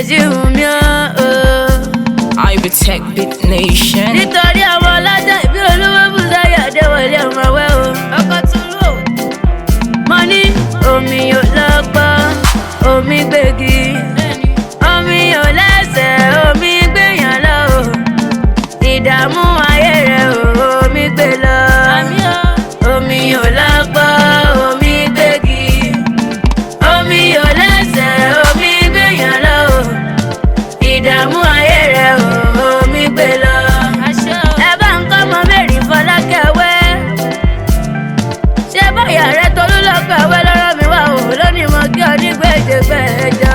jí Wùmí o. Ibitech Beat Nation. Nítorí àwọn ọlọ́jọ́ ìbí olówó Bùsáyọ̀ Adéwọlé ọmọ wẹ́ o. Ọkọ̀ tún lò. Mo ní omi ò lọ́gbọ́n, omi gbégi. Omi ò lẹ́sẹ̀, omi gbéyàn lọ o. Ìdààmú ayé rẹ̀ o, omi gbé lọ. Omi ò lọ́gbọ́n, omi gbégi. Omi ò lẹ́sẹ̀, omi gbéyàn lọ o. Ìdààmú ayé rẹ̀ o, omi gbé lọ. Ẹ bá ń kọ́ ọmọ Mary Fọlákẹ́ wẹ́. Ṣé báyà rẹ̀ Tolú lọ́pẹ́ wẹ́ lọ́rọ̀ mi wá o? Lónìí mo kí ọ ní gbèjègbèjọ.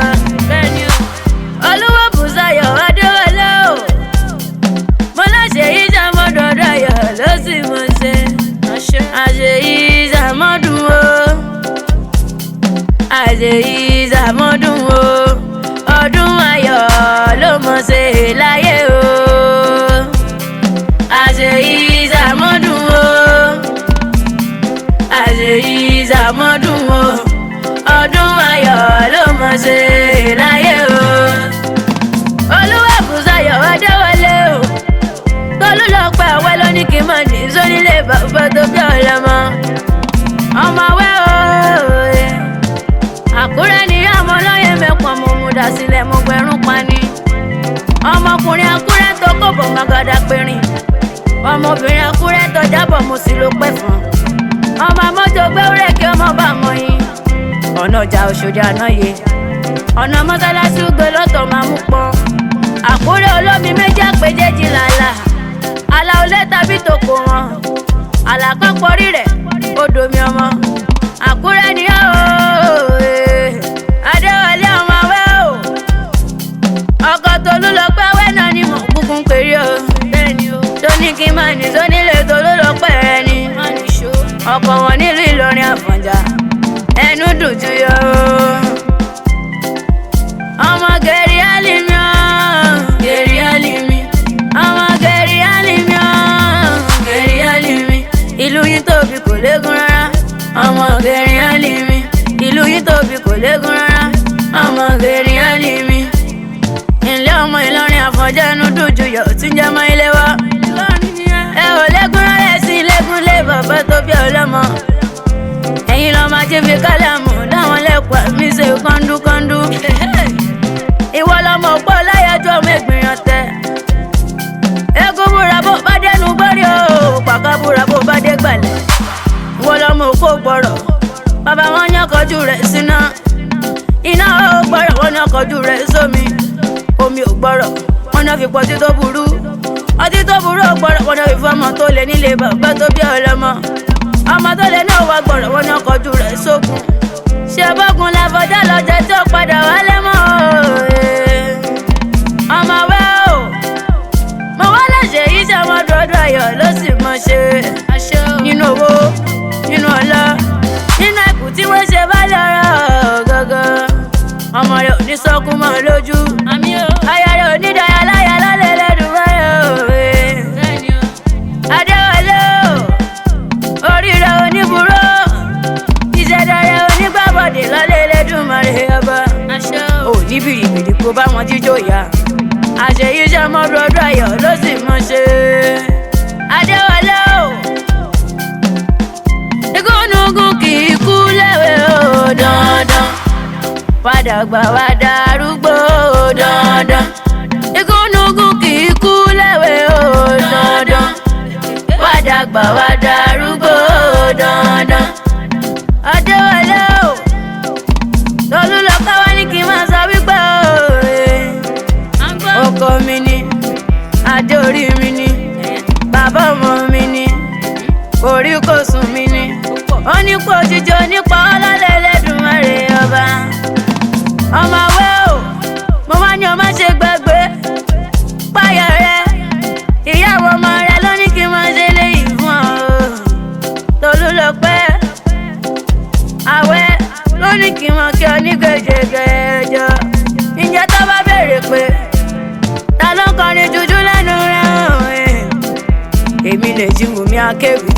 Olúwo Bùsáyọ̀ Adéwọlé o. Mo láṣẹ yìí sàmọ́dọ̀dọ̀ ayọ̀ ló sì mọ̀ ṣe. Àṣẹ yìí sàmọ́dún o. Àṣẹ yìí sàmọ́dún o. Ọdún ayọ̀ ló mọ̀ ṣe láyé o. Àṣẹ yìí sàmọ́dún o. Àṣẹ yìí sàmọ́dún o. Ọdún ayọ̀ ló mọ̀ ṣe láyé o. Olúwa Bùsáyọ̀ Adéwọlé o. Tolú lọ́pẹ́ àwẹ́ ló ní kí n máa ní sónílé bàbá tó bí ọlọ́mọ. Ọmọ wẹ́ o. Àkúrẹ́ ni ọmọ lóye mẹ́pọ̀n mo mú dà sílẹ̀ mo gbẹ̀rún pani. Ọmọkùnrin Àkúrẹ́ tó kò bọ̀ mọ́gàdá périn. Ọmọbìnrin Àkúrẹ́ tó jábọ̀ mo sì ló pẹ́ fún. Ọmọ mọ́tò gbẹ́wúrẹ́ kí ọmọ bá mọ yín. Ọ̀nà ọjà Òṣòdì Ànáyè. Ọ̀nà mọ́sálásí gbé lọ́tọ̀ máa mú pọ́n. Àkúrẹ́ olómi méjì àpèjèjì làlà. Àlà olè tàbí tòkò wọn. Àlàkọ́pọ̀ rí rẹ̀ odò mi ọmọ. Àkúrẹ́ ni ó Adéwọlé ọmọ wẹ́ o. Ọkọ̀ Tolú lọ́pẹ́ wẹ́ náà ni mo kúkú ń pèrè o. Tó ní kí n máa ní sónílé Tolú lọ́pẹ́ rẹ ni. Ọkọ̀ wọn nílùú Ìlọrin Àfọ̀njá. Ẹnu dùn jù yọ o. Ọmọ Gẹ̀rí Álímì o. Gẹ̀rí Álímì. Ọmọ Gẹ̀rí Álímì o. Gẹ̀rí Álímì. Ìlú yín tóbi kò léegun rárá. Ọmọ Gẹ̀rí Álímì. Ìlú yín tóbi kò léegun rárá. Ọmọ Gẹ̀rí Álímì. Ilé ọmọ Ìlọrin Àfọ̀njá ẹnu dùn jù yọ tí ń jẹ́ mọ́ ilé wa. Ẹ ò léegun rárá ẹ sì léegun lé bàbá tó bí ọlọ́mọ. Ẹ̀yin lọ́ máa ṣe fi kálámù dáwọn lẹ́kọ̀ọ́ mi ṣe kọ́ńdúkọ́ńdú. Ìwọ lọmọ pọ̀ láyájọ́ ọmọ ìgbìyàn tẹ. Eégún búra bó bá dẹnu gbọ́rí o. Pàkà búra bó bá dé gbàlẹ̀. Ìwọ lọmọ òkú gbọ́rọ̀. Bàbá wọn ní ọkọ̀jú rẹ̀ síná. Iná ò gbọ́rọ̀ wọn ní ọkọ̀jú rẹ̀ sómi. Omi ò gbọ́rọ̀ wọn náà fi pọ̀ ọtí tó burú. Ọtí tó burú ò gbọ́rọ̀ wọn náà fi fọ́ ọmọ tó lé nílé bàbá tó bí ọlọ́mọ. Ọmọ tó lé náà wá gbọ́rọ̀ wọn ní ọkọ̀jú rẹ̀ sókun. Ṣé bọ́gun la fọjá lọ́jọ́ tí ó padà wálé mọ́ o? Ọmọ wẹ́ o. Mo wá láṣẹ yìí ṣe ọmọdọọdọ ayọ̀ ló sì mọ̀ ṣe. Nínú owó, nínú ọlá, nínú ẹ̀kú tí wọ́n ṣe bá lọ́rọ̀ gangan. Ọmọ rẹ̀ ò ní sọkún mọ́ lójú. Aya rẹ̀ ò ní daya láya lálẹ́ lẹ́dùnmáyọ̀ o. Adéwọlé o. Orí rẹ̀ ò ní burú. Ìṣẹ̀dá rẹ̀ ò ní gbàbọ̀dé lálẹ́ lẹ́dùnmáyọ̀ ọba. Ò ní bìrìbìrì kó bá wọn jíjó ya. Àṣẹ yìí ṣe ọmọdọọdọ ayọ̀ ló sì mọ̀ ṣe. Adéwọlé o. Igúnnugún kì í kú léwe o dandan. Padà gbà wá darúgbó o dandan. Igúnnugún kì í kú léwe o dandan. Padà gbà wá darúgbó o dandan. Adéwọlé o. Tolú lọ́pẹ́ wá ní kí n máa sọ wípé o. Ọkọ mi ni, adé orí mi ni, bàbá ọmọ mi ni, orí kò sùn mi ni. Ó ní kó jíjọ nípa ọlọ́lẹ̀ Ẹlẹ́dùmarè ọba. Ọmọ wẹ́ o, mo máa ní o má ṣe gbàgbé. Páyà rẹ, ìyàwó ọmọ rẹ ló ní kí n máa ṣe léyìí fún ọ. Tolú lọ́pẹ́, àwẹ̀ ló ní kí n máa kí ọ ní gbèjègbèjọ. Ǹjẹ́ tó bá béèrè pé ta ló kọrin jùjú lẹ́nu rẹ̀ o? Èmi lè jí Wùmí Akéwì.